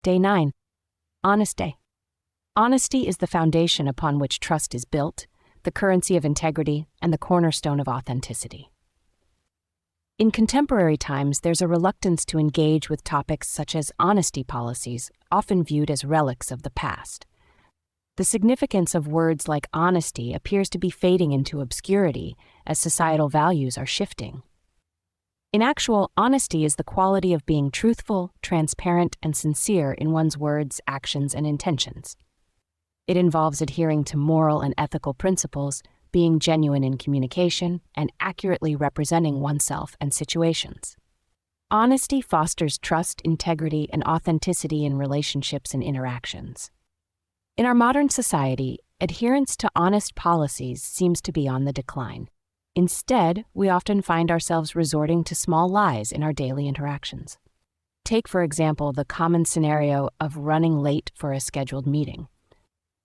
Day 9. Honest Day. Honesty is the foundation upon which trust is built, the currency of integrity, and the cornerstone of authenticity. In contemporary times, there's a reluctance to engage with topics such as honesty policies, often viewed as relics of the past. The significance of words like honesty appears to be fading into obscurity as societal values are shifting. In actual, honesty is the quality of being truthful, transparent, and sincere in one's words, actions, and intentions. It involves adhering to moral and ethical principles, being genuine in communication, and accurately representing oneself and situations. Honesty fosters trust, integrity, and authenticity in relationships and interactions. In our modern society, adherence to honest policies seems to be on the decline. Instead, we often find ourselves resorting to small lies in our daily interactions. Take, for example, the common scenario of running late for a scheduled meeting.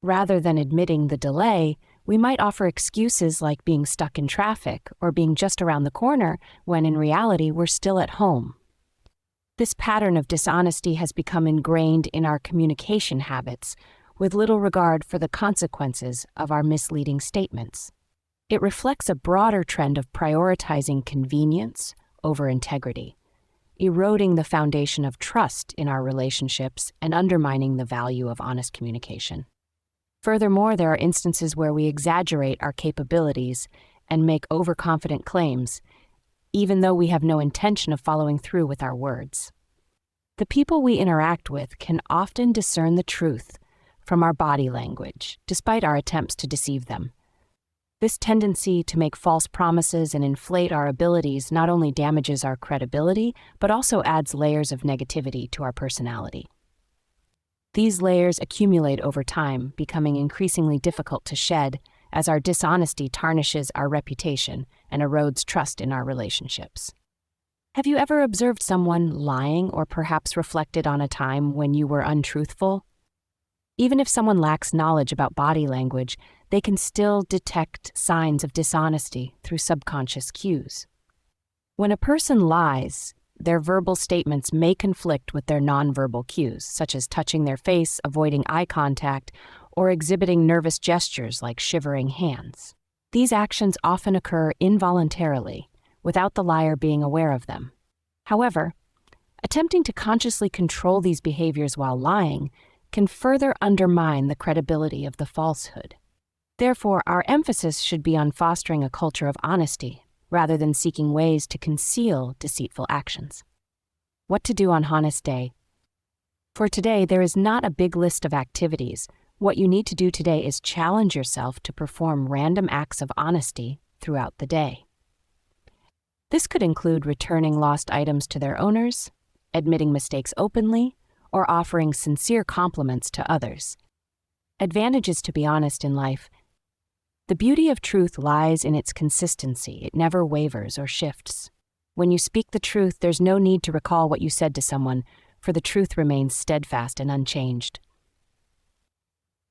Rather than admitting the delay, we might offer excuses like being stuck in traffic or being just around the corner when in reality we're still at home. This pattern of dishonesty has become ingrained in our communication habits, with little regard for the consequences of our misleading statements. It reflects a broader trend of prioritizing convenience over integrity, eroding the foundation of trust in our relationships and undermining the value of honest communication. Furthermore, there are instances where we exaggerate our capabilities and make overconfident claims, even though we have no intention of following through with our words. The people we interact with can often discern the truth from our body language, despite our attempts to deceive them. This tendency to make false promises and inflate our abilities not only damages our credibility, but also adds layers of negativity to our personality. These layers accumulate over time, becoming increasingly difficult to shed as our dishonesty tarnishes our reputation and erodes trust in our relationships. Have you ever observed someone lying or perhaps reflected on a time when you were untruthful? Even if someone lacks knowledge about body language, they can still detect signs of dishonesty through subconscious cues. When a person lies, their verbal statements may conflict with their nonverbal cues, such as touching their face, avoiding eye contact, or exhibiting nervous gestures like shivering hands. These actions often occur involuntarily, without the liar being aware of them. However, attempting to consciously control these behaviors while lying can further undermine the credibility of the falsehood. Therefore, our emphasis should be on fostering a culture of honesty, rather than seeking ways to conceal deceitful actions. What to do on Honest Day? For today, there is not a big list of activities. What you need to do today is challenge yourself to perform random acts of honesty throughout the day. This could include returning lost items to their owners, admitting mistakes openly, or offering sincere compliments to others. Advantages to be honest in life. The beauty of truth lies in its consistency. It never wavers or shifts. When you speak the truth, there's no need to recall what you said to someone, for the truth remains steadfast and unchanged.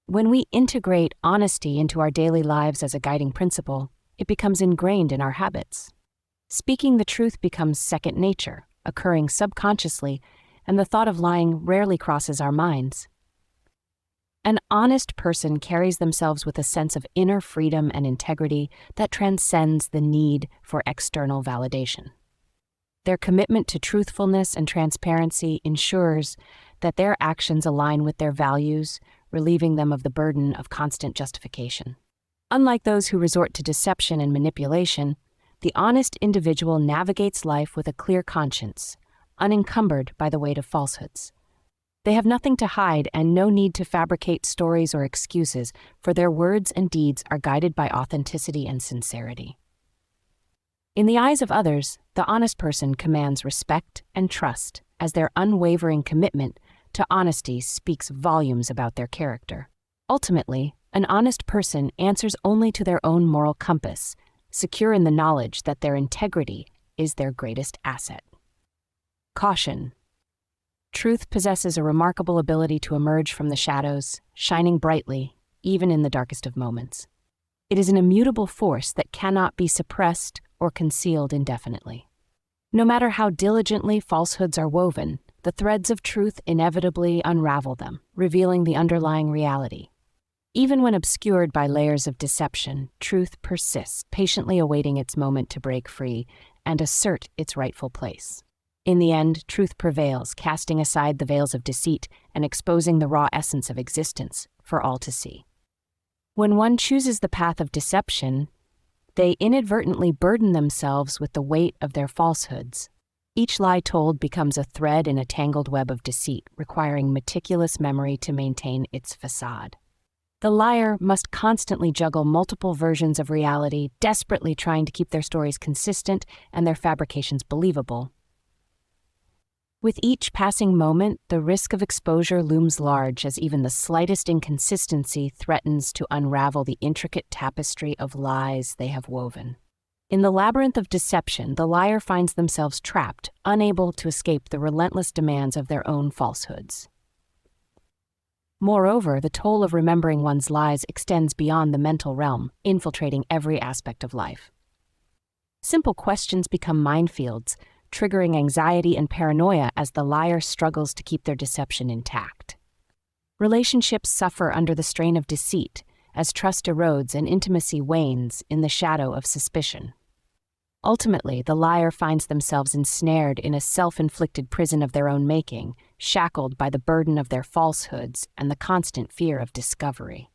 When we integrate honesty into our daily lives as a guiding principle, it becomes ingrained in our habits. Speaking the truth becomes second nature, occurring subconsciously, and the thought of lying rarely crosses our minds. An honest person carries themselves with a sense of inner freedom and integrity that transcends the need for external validation. Their commitment to truthfulness and transparency ensures that their actions align with their values, relieving them of the burden of constant justification. Unlike those who resort to deception and manipulation, the honest individual navigates life with a clear conscience, unencumbered by the weight of falsehoods. They have nothing to hide and no need to fabricate stories or excuses, for their words and deeds are guided by authenticity and sincerity. In the eyes of others, the honest person commands respect and trust, as their unwavering commitment to honesty speaks volumes about their character. Ultimately, an honest person answers only to their own moral compass, secure in the knowledge that their integrity is their greatest asset. Caution. Truth possesses a remarkable ability to emerge from the shadows, shining brightly, even in the darkest of moments. It is an immutable force that cannot be suppressed or concealed indefinitely. No matter how diligently falsehoods are woven, the threads of truth inevitably unravel them, revealing the underlying reality. Even when obscured by layers of deception, truth persists, patiently awaiting its moment to break free and assert its rightful place. In the end, truth prevails, casting aside the veils of deceit and exposing the raw essence of existence for all to see. When one chooses the path of deception, they inadvertently burden themselves with the weight of their falsehoods. Each lie told becomes a thread in a tangled web of deceit, requiring meticulous memory to maintain its facade. The liar must constantly juggle multiple versions of reality, desperately trying to keep their stories consistent and their fabrications believable. With each passing moment, the risk of exposure looms large as even the slightest inconsistency threatens to unravel the intricate tapestry of lies they have woven. In the labyrinth of deception, the liar finds themselves trapped, unable to escape the relentless demands of their own falsehoods. Moreover, the toll of remembering one's lies extends beyond the mental realm, infiltrating every aspect of life. Simple questions become minefields, triggering anxiety and paranoia as the liar struggles to keep their deception intact. Relationships suffer under the strain of deceit, as trust erodes and intimacy wanes in the shadow of suspicion. Ultimately, the liar finds themselves ensnared in a self-inflicted prison of their own making, shackled by the burden of their falsehoods and the constant fear of discovery.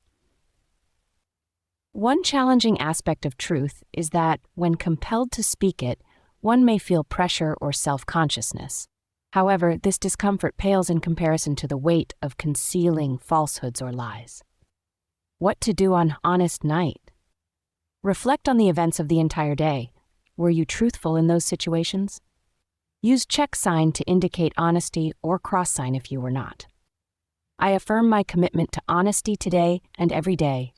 One challenging aspect of truth is that, when compelled to speak it, one may feel pressure or self-consciousness. However, this discomfort pales in comparison to the weight of concealing falsehoods or lies. What to do on honest night? Reflect on the events of the entire day. Were you truthful in those situations? Use check sign to indicate honesty or cross sign if you were not. I affirm my commitment to honesty today and every day,